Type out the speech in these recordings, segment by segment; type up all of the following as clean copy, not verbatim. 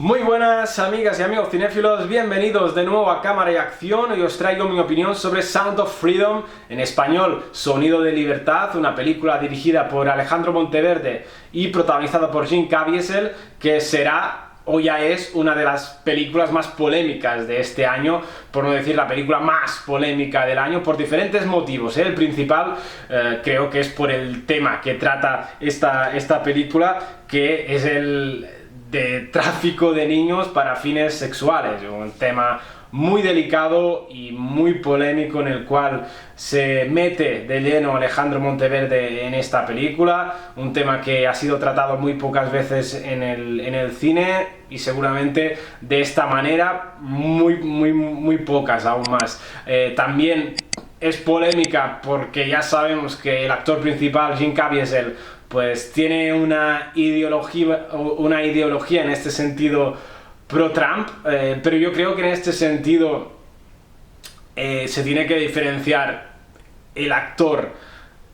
Muy buenas amigas y amigos cinéfilos, bienvenidos de nuevo a Cámara y Acción. Hoy os traigo mi opinión sobre Sound of Freedom, en español Sonido de Libertad, una película dirigida por Alejandro Monteverde y protagonizada por Jim Caviezel, que será o ya es una de las películas más polémicas de este año, por no decir la película más polémica del año, por diferentes motivos. El principal creo que es por el tema que trata esta película, que es el de tráfico de niños para fines sexuales, un tema muy delicado y muy polémico en el cual se mete de lleno Alejandro Monteverde en esta película, un tema que ha sido tratado muy pocas veces en el cine y seguramente de esta manera muy pocas aún más. También es polémica porque ya sabemos que el actor principal, Jim Caviezel, pues tiene una ideología en este sentido pro-Trump, pero yo creo que en este sentido se tiene que diferenciar el actor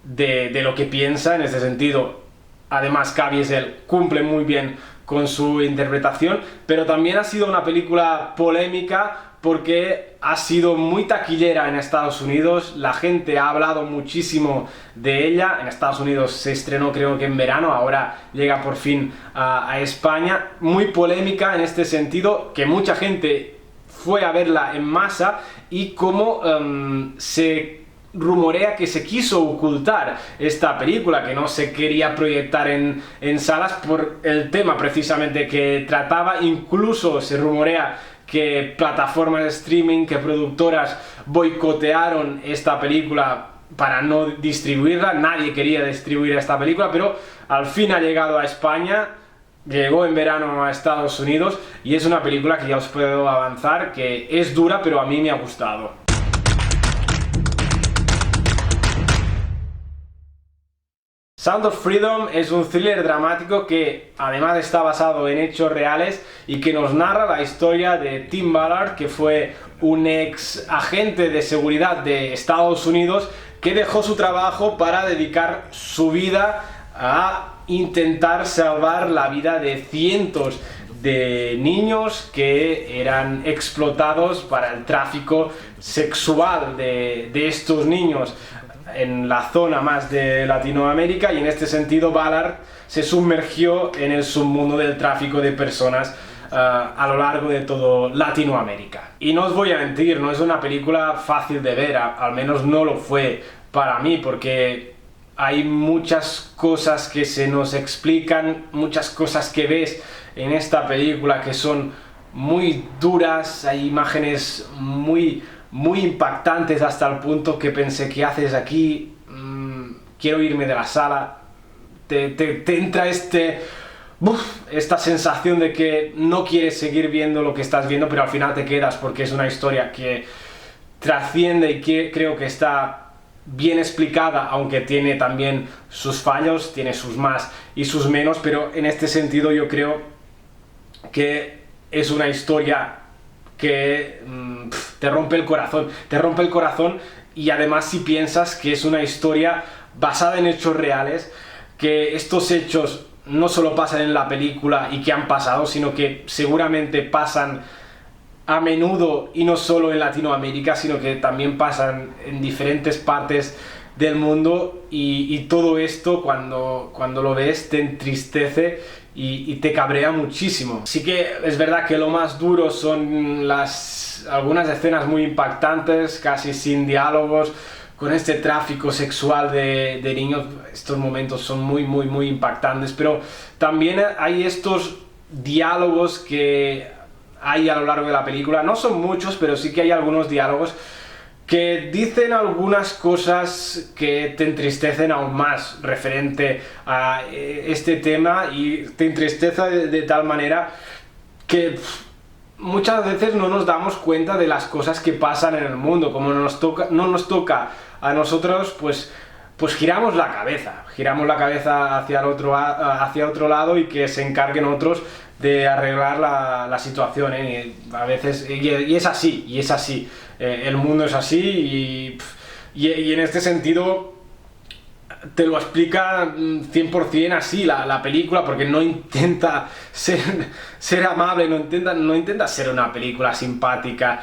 de lo que piensa. En este sentido, además, Caviezel cumple muy bien con su interpretación, pero también ha sido una película polémica porque ha sido muy taquillera en Estados Unidos, la gente ha hablado muchísimo de ella. En Estados Unidos se estrenó creo que en verano, ahora llega por fin a España. Muy polémica en este sentido, que mucha gente fue a verla en masa y como se rumorea que se quiso ocultar esta película, que no se quería proyectar en salas por el tema precisamente que trataba. Incluso se rumorea que plataformas de streaming, que productoras boicotearon esta película para no distribuirla. Nadie quería distribuir esta película, pero al fin ha llegado a España, llegó en verano a Estados Unidos y es una película que ya os puedo avanzar que es dura, pero a mí me ha gustado. Sound of Freedom es un thriller dramático que además está basado en hechos reales y que nos narra la historia de Tim Ballard, que fue un ex agente de seguridad de Estados Unidos que dejó su trabajo para dedicar su vida a intentar salvar la vida de cientos de niños que eran explotados para el tráfico sexual de estos niños en la zona más de Latinoamérica. Y en este sentido Ballard se sumergió en el submundo del tráfico de personas a lo largo de todo Latinoamérica. Y no os voy a mentir, no es una película fácil de ver, al menos no lo fue para mí, porque hay muchas cosas que se nos explican, muchas cosas que ves en esta película que son muy duras, hay imágenes muy impactantes hasta el punto que pensé, ¿qué haces aquí? Quiero irme de la sala. Te entra esta sensación de que no quieres seguir viendo lo que estás viendo, pero al final te quedas porque es una historia que trasciende y que creo que está bien explicada, aunque tiene también sus fallos, tiene sus más y sus menos, pero en este sentido yo creo que es una historia que te rompe el corazón, y además si piensas que es una historia basada en hechos reales, que estos hechos no solo pasan en la película y que han pasado, sino que seguramente pasan a menudo y no solo en Latinoamérica, sino que también pasan en diferentes partes del mundo, y todo esto cuando lo ves te entristece y te cabrea muchísimo. Sí que es verdad que lo más duro son algunas escenas muy impactantes, casi sin diálogos, con este tráfico sexual de niños. Estos momentos son muy impactantes, pero también hay estos diálogos que hay a lo largo de la película. No son muchos, pero sí que hay algunos diálogos que dicen algunas cosas que te entristecen aún más referente a este tema, y te entristece de tal manera que muchas veces no nos damos cuenta de las cosas que pasan en el mundo. Como no nos toca a nosotros, pues giramos la cabeza hacia otro lado, y que se encarguen otros de arreglar la situación, a veces, y es así, el mundo es así, y en este sentido te lo explica 100% así la película, porque no intenta ser amable, no intenta ser una película simpática,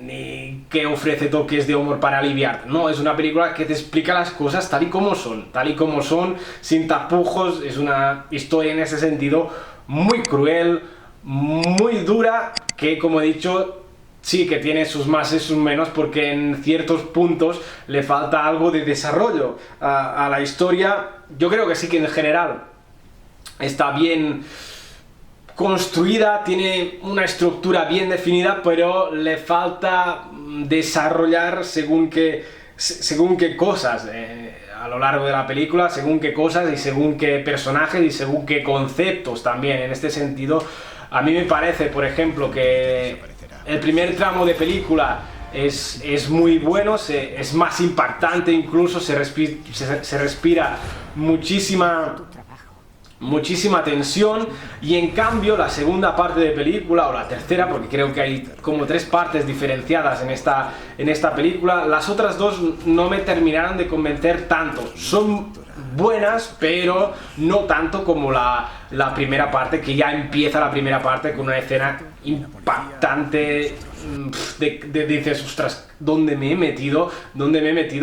ni que ofrece toques de humor para aliviar. No, es una película que te explica las cosas tal y como son, sin tapujos. Es una historia en ese sentido muy cruel, muy dura, que, como he dicho, sí que tiene sus más y sus menos, porque en ciertos puntos le falta algo de desarrollo a la historia. Yo creo que sí que en general está bien construida, tiene una estructura bien definida, pero le falta desarrollar según qué cosas a lo largo de la película, según qué cosas y según qué personajes y según qué conceptos también. En este sentido, a mí me parece, por ejemplo, que el primer tramo de película es muy bueno, es más impactante, incluso se respira muchísima tensión, y en cambio la segunda parte de película, o la tercera, porque creo que hay como 3 partes diferenciadas en esta película, las otras 2 no me terminaron de convencer tanto. Son buenas, pero no tanto como la primera parte, que ya empieza la primera parte con una escena impactante. Dices, ostras, ¿dónde me he metido?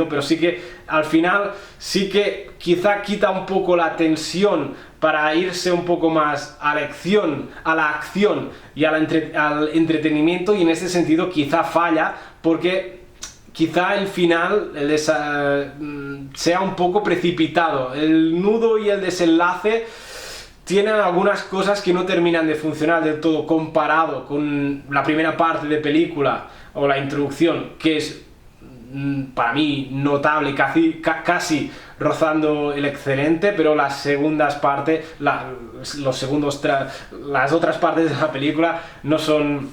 Pero sí que al final sí que quizá quita un poco la tensión para irse un poco más a la acción y al entretenimiento, y en ese sentido quizá falla, porque quizá el final sea un poco precipitado. El nudo y el desenlace tienen algunas cosas que no terminan de funcionar del todo comparado con la primera parte de película, o la introducción, que es para mí notable, casi rozando el excelente, pero las segundas partes, las otras partes de la película no son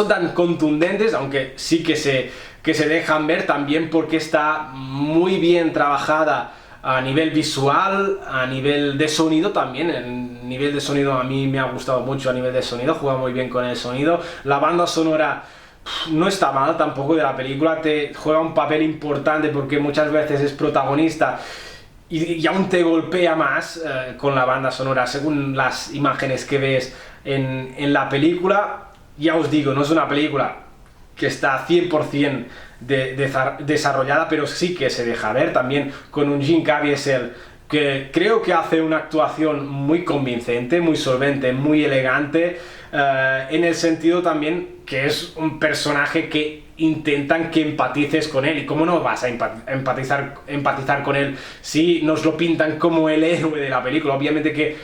tan contundentes, aunque sí que se dejan ver, también porque está muy bien trabajada a nivel visual, a nivel de sonido también. El nivel de sonido a mí me ha gustado mucho, a nivel de sonido, juega muy bien con el sonido. La banda sonora no está mal tampoco de la película, te juega un papel importante porque muchas veces es protagonista y aún te golpea más con la banda sonora según las imágenes que ves en la película. Ya os digo, no es una película que está 100% desarrollada, pero sí que se deja ver, también con un Jim Caviezel que creo que hace una actuación muy convincente, muy solvente, muy elegante, en el sentido también que es un personaje que intentan que empatices con él. ¿Y cómo no vas a empatizar con él si nos lo pintan como el héroe de la película? Obviamente que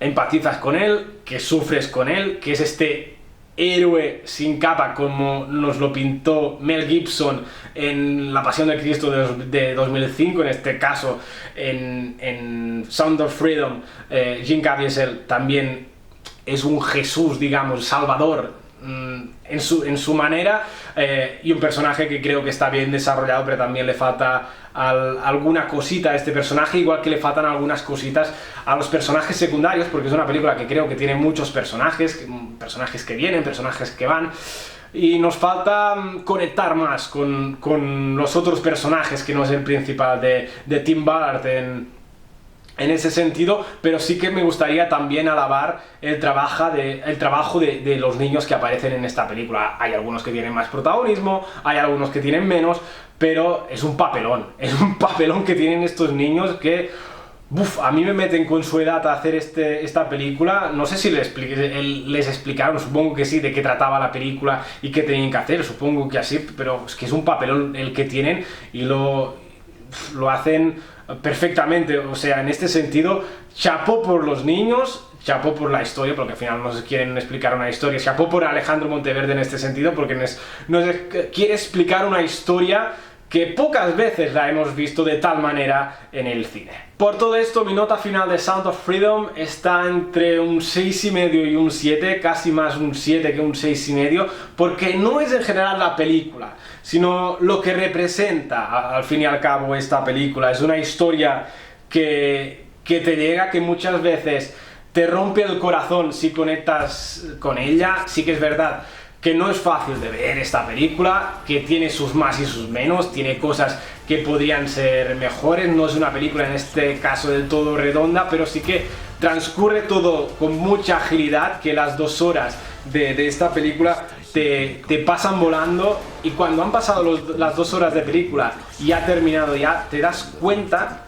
empatizas con él, que sufres con él, que es este héroe sin capa, como nos lo pintó Mel Gibson en La Pasión de Cristo de 2005, en este caso en Sound of Freedom. Jim Caviezel también es un Jesús, digamos, salvador en su manera, y un personaje que creo que está bien desarrollado, pero también le falta alguna cosita a este personaje, igual que le faltan algunas cositas a los personajes secundarios, porque es una película que creo que tiene muchos personajes que vienen, personajes que van, y nos falta conectar más con los otros personajes, que no es el principal de Tim Ballard en ese sentido. Pero sí que me gustaría también alabar el trabajo de los niños que aparecen en esta película. Hay algunos que tienen más protagonismo, hay algunos que tienen menos, pero es un papelón que tienen estos niños que a mí me meten con su edad a hacer esta película. No sé si les explicaron, supongo que sí, de qué trataba la película y qué tenían que hacer, supongo que así, pero es que es un papelón el que tienen, y lo hacen perfectamente. O sea, en este sentido, chapó por los niños, chapó por la historia, porque al final nos quieren explicar una historia, chapó por Alejandro Monteverde en este sentido, porque nos quiere explicar una historia que pocas veces la hemos visto de tal manera en el cine. Por todo esto, mi nota final de Sound of Freedom está entre un 6,5 y un 7, casi más un 7 que un 6,5, porque no es en general la película, sino lo que representa al fin y al cabo esta película. Es una historia que te llega, que muchas veces te rompe el corazón si conectas con ella. Sí que es verdad que no es fácil de ver esta película, que tiene sus más y sus menos, tiene cosas que podrían ser mejores. No es una película en este caso del todo redonda, pero sí que transcurre todo con mucha agilidad, que las 2 horas de esta película te pasan volando, y cuando han pasado las 2 horas de película y ha terminado ya, te das cuenta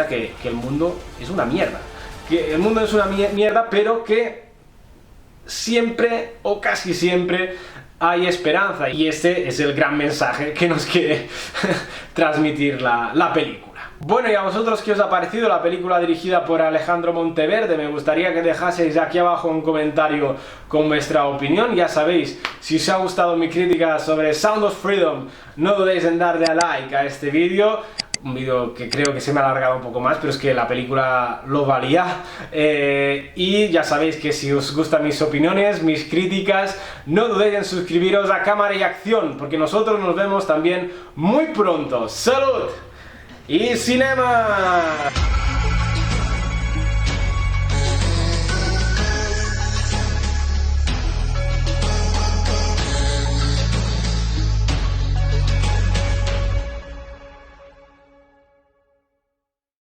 que el mundo es una mierda. Que el mundo es una mierda, pero que siempre o casi siempre hay esperanza, y este es el gran mensaje que nos quiere transmitir la película. Bueno, ¿y a vosotros qué os ha parecido la película dirigida por Alejandro Monteverde? Me gustaría que dejaseis aquí abajo un comentario con vuestra opinión. Ya sabéis, si os ha gustado mi crítica sobre Sound of Freedom, no dudéis en darle a like a este vídeo. Un vídeo que creo que se me ha alargado un poco más, pero es que la película lo valía. Y ya sabéis que si os gustan mis opiniones, mis críticas, no dudéis en suscribiros a Cámara y Acción, porque nosotros nos vemos también muy pronto. ¡Salud! ¡Y cinema!